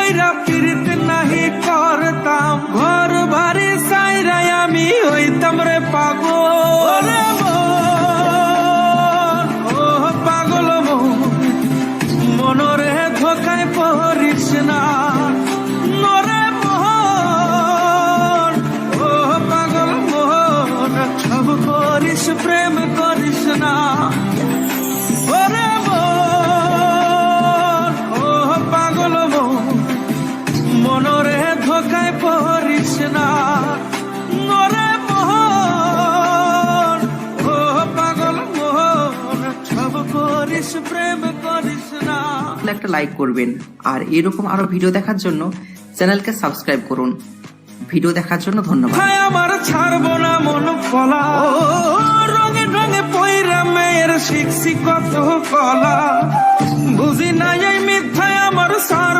কইরা ফিরতে নাহি করতাম, ঘর বাড়ি সাইরাই আমি হইতাম রে পাগল। ও পাগল মনরে ধোকায় পড়িস না নরে মোহন। ও পাগল মোহন সব করিস প্রেম করিস না ওরে মন। ও পাগল মনরে ধোকায় পড়িস না নরে মোহন। ও পাগল মোহন সব করিস প্রেম করিস না। একটা লাইক করবেন আর এরকম আরো ভিডিও দেখার জন্য চ্যানেলকে সাবস্ক্রাইব করুন। ভিডিও দেখার জন্য ধন্যবাদ। আমার ছাড়বো না মন ফলা, রঙে রঙে পয়রা মেয়ের শিখছি কত কলা, বুঝি নাই এই মিথ্যায় আমার সার